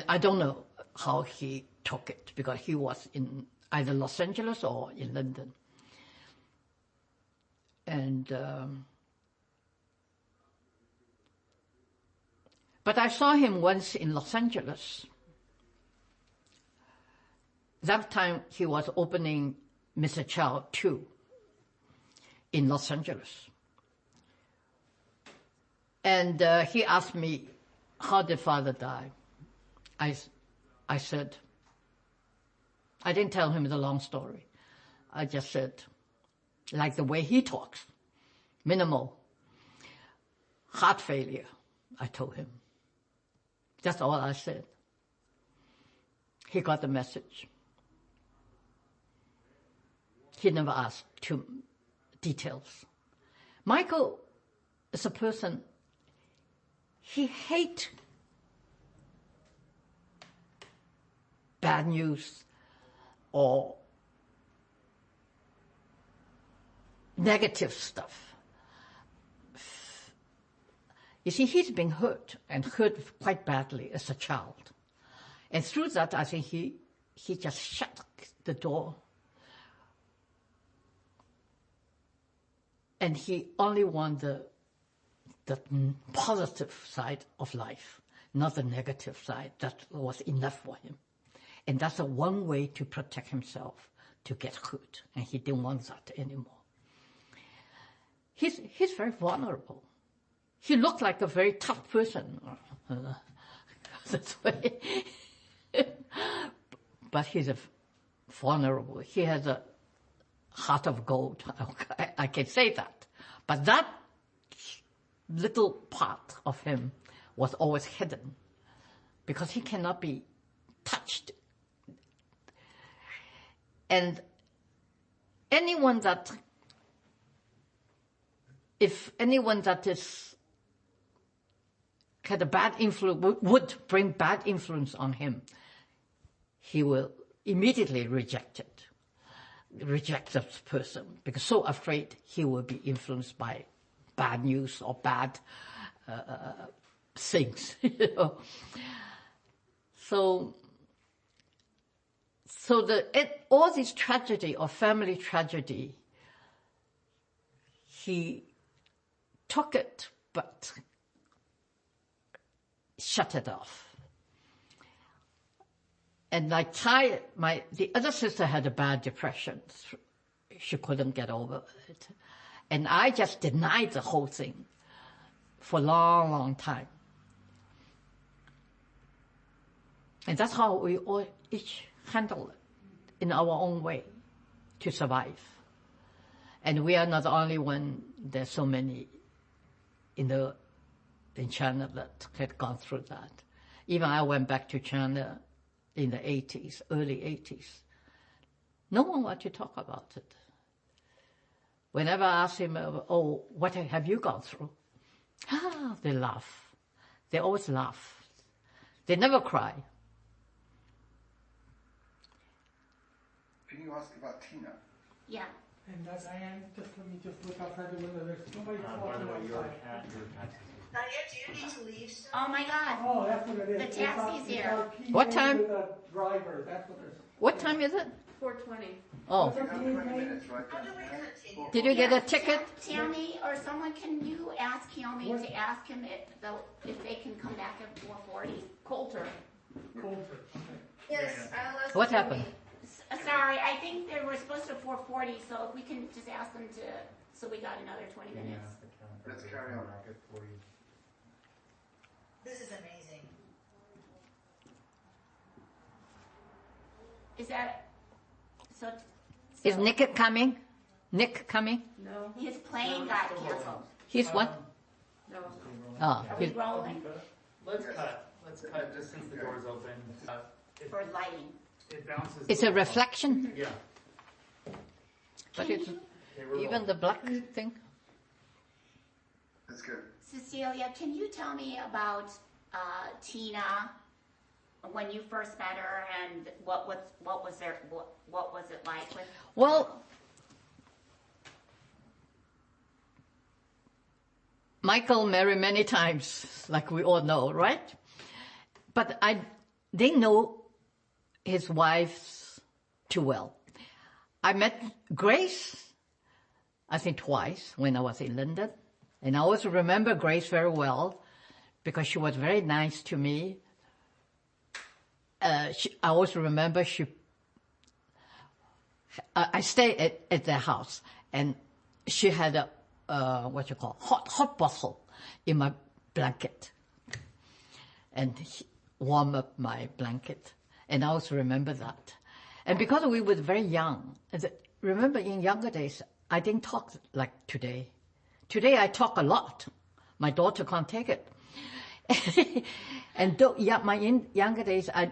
I don't know how he took it, because he was in either Los Angeles or in London. And but I saw him once in Los Angeles. That time he was opening Mr. Chow 2 in Los Angeles. And he asked me, how did father die? I said, I didn't tell him the long story. I just said, like the way he talks, minimal, heart failure, I told him. That's all I said. He got the message. He never asked too details. Michael is a person, he hates bad news or negative stuff. You see, he's been hurt, and hurt quite badly as a child. And through that, I think he just shut the door. And he only wanted the positive side of life, not the negative side. That was enough for him. And that's the one way to protect himself, to get hurt. And he didn't want that anymore. He's very vulnerable. He looked like a very tough person. That's way. But he's vulnerable. He has a heart of gold. I can say that. But that little part of him was always hidden, because he cannot be touched. And if anyone that had a bad influence, would bring bad influence on him, he will immediately reject that person, because so afraid he will be influenced by bad news or bad things. You know? So all this tragedy or family tragedy, he took it but shut it off. And like the other sister had a bad depression. She couldn't get over it. And I just denied the whole thing for a long, long time. And that's how we all each handle it in our own way to survive. And we are not the only one. There's so many in China that had gone through that. Even I went back to China in the 80s, early 80s. No one wanted to talk about it. Whenever I ask him, oh, what have you gone through? They laugh. They always laugh. They never cry. Can you ask about Tina? Yeah. And Diane, let me look outside the window. There's somebody walking outside. Diane, do you need to leave soon? Oh my God. Oh, that's what it is. The taxi's here. What time? The driver. That's what it is. What time is it? 4:20. Oh. You got 20 minutes, right? How do we continue? Did you get a ticket? Tammy or someone, can you ask Helmi to ask him if they can come back at 4:40? Coulter. Coulter. Okay. Yes, I'll ask What Tammy. happened? Sorry, I think they were supposed to 4:40, so if we can just ask them to, so we got another 20 minutes. Let's carry on. This is amazing. Is that, so Is Nick coming? Nick coming? No. his plane got canceled. He's what? No. Oh, Are we he's, rolling Let's cut just since the door's open. for lighting? It bounces. it's a reflection, Yeah. but it's Okay, we're even rolling. the black thing. That's good. Cecilia, can you tell me about Tina, when you first met her, and what was it like with? Well, Michael married many times, like we all know, right? But didn't know his wife too well. I met Grace, I think twice when I was in London. And I always remember Grace very well because she was very nice to me. I always remember I stayed at their house, and she had a hot bottle in my blanket, and warm up my blanket, and I always remember that. And because we were very young, remember in younger days, I didn't talk like today. Today I talk a lot. My daughter can't take it. And my younger days, I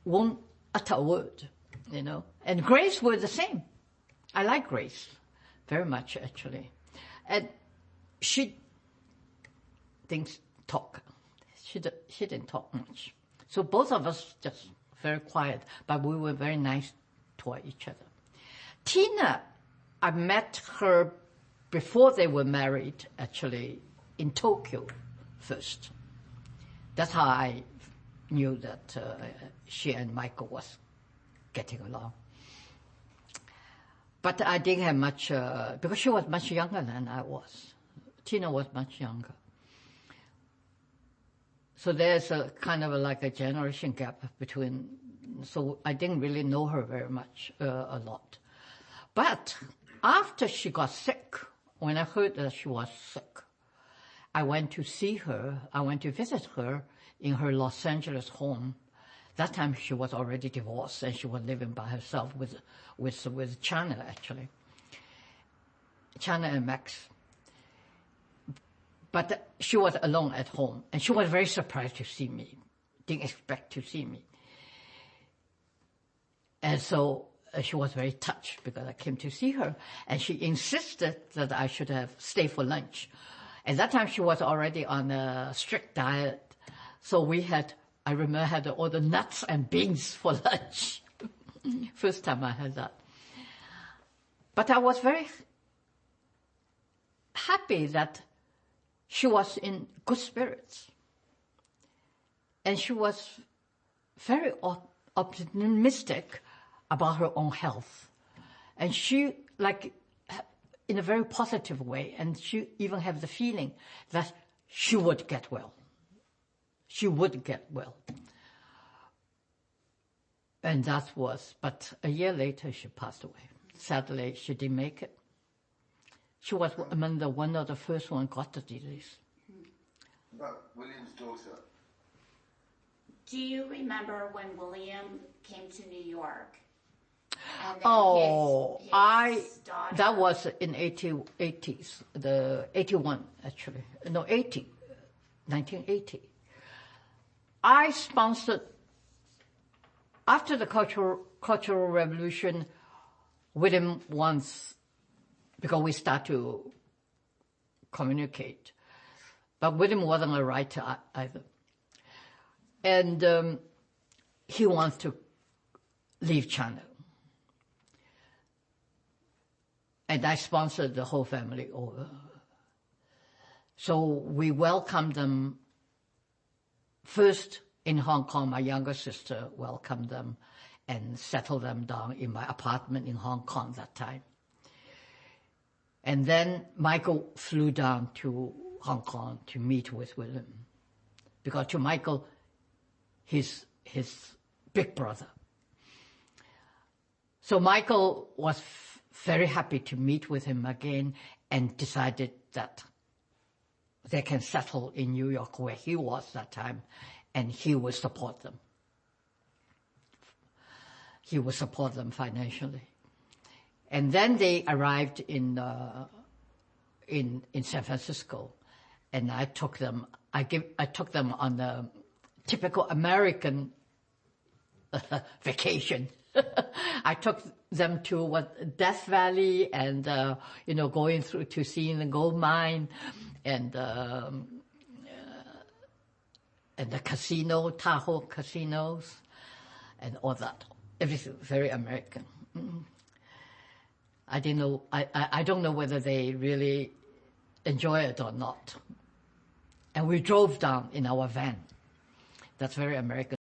won't utter a word, you know. And Grace was the same. I like Grace very much, actually. And she didn't talk. She didn't talk much. So both of us just very quiet, but we were very nice toward each other. Tina, I met her before they were married, actually, in Tokyo first. That's how I knew that she and Michael was getting along. But I didn't have much, because she was much younger than I was. Tina was much younger. So there's a kind of like a generation gap between, so I didn't really know her very much, a lot. But after she got sick, when I heard that she was sick, I went to see her, I went to visit her in her Los Angeles home. That time she was already divorced and she was living by herself with China, actually. China and Max. But she was alone at home, and she was very surprised to see me. Didn't expect to see me. And so she was very touched because I came to see her, and she insisted that I should have stayed for lunch. At that time, she was already on a strict diet. So I remember, had all the nuts and beans for lunch. First time I had that. But I was very happy that she was in good spirits. And she was very optimistic about her own health. And she, like, in a very positive way, and she even had the feeling that she would get well. She would get well. And but a year later she passed away. Sadly, she didn't make it. She was among one of the first one got the disease. About William's daughter. Do you remember when William came to New York? And then his daughter. That was in 80s, the 81 actually, no 1980. I sponsored, after the Cultural Revolution, William once, because we start to communicate, but William wasn't a writer either. And he wants to leave China. And I sponsored the whole family over. So we welcomed them first in Hong Kong. My younger sister welcomed them and settled them down in my apartment in Hong Kong that time. And then Michael flew down to Hong Kong to meet with William. Because to Michael, his big brother. So Michael was very happy to meet with him again and decided that they can settle in New York where he was that time, and he will support them. He will support them financially. And then they arrived in San Francisco, and I took them on a typical American vacation. I took them to Death Valley and going through to seeing the gold mine and the casino, Tahoe casinos, and all that. Everything very American. I didn't know. I don't know whether they really enjoy it or not. And we drove down in our van. That's very American.